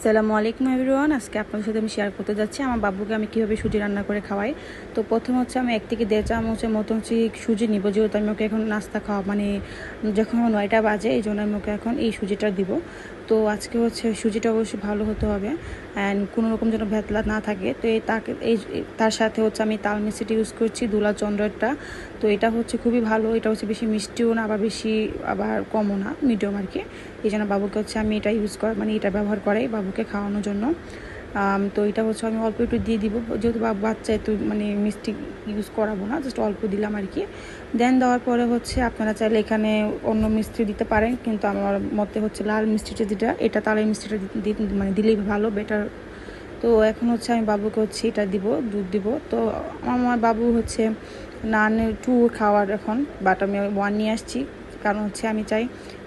আসসালামু আলাইকুম এভরিওয়ান। আজকে আপনাদের সাথে আমি শেয়ার করতে যাচ্ছি আমার বাবুকে আমি কীভাবে সুজি রান্না করে খাওয়াই। তো প্রথম হচ্ছে আমি 1 থেকে 1.5 চামচের মতো হচ্ছে সুজি নিব, যেহেতু আমি ওকে এখন নাস্তা খাওয়া মানে যখন 9টা বাজে, এই জন্য আমি ওকে এখন এই সুজিটা দিব। তো আজকে হচ্ছে সুজিটা অবশ্যই ভালো হতে হবে অ্যান্ড কোনো রকম যেন ভেতলা না থাকে। তো তার সাথে হচ্ছে আমি তাল মিষ্টিটা ইউজ করছি, দুলা চন্দ্রটা। তো এটা হচ্ছে খুবই ভালো, এটা হচ্ছে বেশি মিষ্টিও না আবার বেশি আবার কমও না, মিডিয়াম আর কি। এই জন্য বাবুকে হচ্ছে আমি এটা ইউজ করা মানে এটা ব্যবহার করাই বাবুকে খাওয়ানোর জন্য। তো এটা হচ্ছে আমি অল্প একটু দিয়ে দিব, যেহেতু বাচ্চা একটু মানে মিষ্টি ইউজ করাবো না, জাস্ট অল্প দিলাম আর কি। দেন দেওয়ার পরে হচ্ছে আপনারা চাইলে এখানে অন্য মিষ্টি দিতে পারেন, কিন্তু আমার মতে হচ্ছে লাল মিষ্টিটা যেটা, এটা তালের মিষ্টিটা মানে দিলেই ভালো, বেটার। তো এখন হচ্ছে আমি বাবুকে হচ্ছে এটা দিব, দুধ দিব। তো আমার বাবু হচ্ছে নান 2 খাওয়ার এখন, বাট আমি 1 নিয়ে আসছি, কারণ হচ্ছে আমি চাই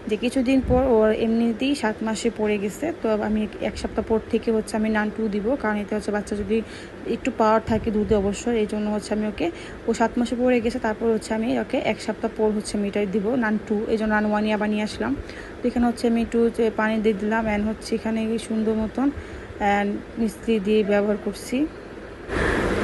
যে কিছুদিন পর ওর এমনিতেই 7 মাসে পড়ে গেছে। তো আমি 1 সপ্তাহ পর থেকে হচ্ছে আমি নান 2 দিব, কারণ এতে হচ্ছে বাচ্চা যদি একটু পাওয়ার থাকে দুধে অবশ্যই, এই জন্য হচ্ছে আমি ওকে, ও 7 মাসে পড়ে গেছে, তারপর হচ্ছে আমি ওকে 1 সপ্তাহ পর হচ্ছে আমি এটাই দিব নান 2, এই জন্য নান 1 আবার নিয়ে আসলাম। তো এখানে হচ্ছে আমি একটু পানি দিয়ে দিলাম অ্যান্ড হচ্ছে এখানে সুন্দর মতন অ্যান্ড মিষ্টি দিয়ে ব্যবহার করছি।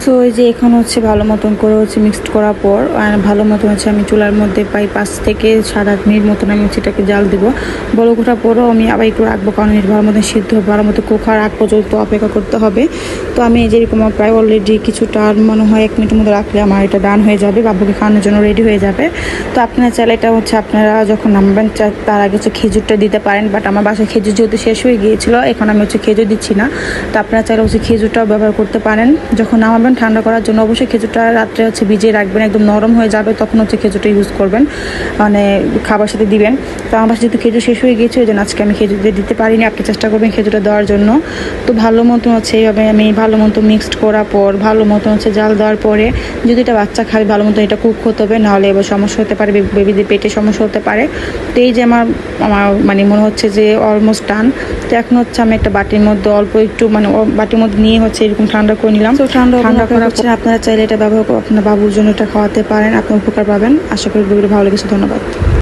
তো এই যে এখন হচ্ছে ভালো মতন করে হচ্ছে মিক্সড করার পর ভালো মতন হচ্ছে আমি চুলার মধ্যে প্রায় 5 থেকে 7-8 মিনিট মতন আমি হচ্ছে এটাকে জাল দেবো। বড় ওঠার পরও আমি আবার একটু রাখবো, কারণ এটা ভালো মতন সিদ্ধ হবে, ভালো মতো কোকার আগ পর্যন্ত অপেক্ষা করতে হবে। তো আমি যেরকম প্রায় অলরেডি কিছুটা মনে হয় 1 মিনিটের মতো রাখলে আমার এটা ডান হয়ে যাবে, বাবুকে খাওয়ানোর জন্য রেডি হয়ে যাবে। তো আপনারা চাইলে এটা হচ্ছে আপনারা যখন নামবেন তার আগে হচ্ছে খেজুরটা দিতে পারেন, বাট আমার বাসায় খেজুর যেহেতু শেষ হয়ে গিয়েছিলো, এখন আমি হচ্ছে খেজুর দিচ্ছি না। তো আপনারা চাইলে হচ্ছে খেজুরটাও ব্যবহার করতে পারেন। যখন নামাবেন ঠান্ডা করার জন্য অবশ্যই খেজুরটা রাত্রে হচ্ছে ভিজিয়ে রাখবেন, একদম নরম হয়ে যাবে তখন হচ্ছে খেজুরটা ইউজ করবেন, মানে খাবার সাথে দিবেন। তো আমার বাসায় যেহেতু খেজুর শেষ হয়ে গিয়েছে, ওই জন্য আজকে আমি খেজুর দিয়ে দিতে পারিনি, আপনি চেষ্টা করবেন খেজুরটা দেওয়ার জন্য। তো ভালো মতন হচ্ছে এইভাবে আমি ভালো মতো মিক্সড করার পর ভালো মতন হচ্ছে জাল দেওয়ার পরে, যদি এটা বাচ্চা খাবে ভালো মতো এটা কুক হতে হবে, নাহলে এবার সমস্যা হতে পারে, বেবিদের পেটে সমস্যা হতে পারে। তো এই যে আমার মানে মনে হচ্ছে যে অলমোস্ট ডান। তো এখন হচ্ছে আমি একটা বাটির মধ্যে অল্প একটু মানে বাটির মধ্যে নিয়ে হচ্ছে এরকম ঠান্ডা করে নিলাম। তো ঠান্ডা করার পর আপনারা চাইলে এটা ব্যবহার করে আপনার বাবুর জন্য এটা খাওয়াতে পারেন, আপনি উপকার পাবেন। আশা করি ভিডিওটি ভালো লেগেছে। ধন্যবাদ।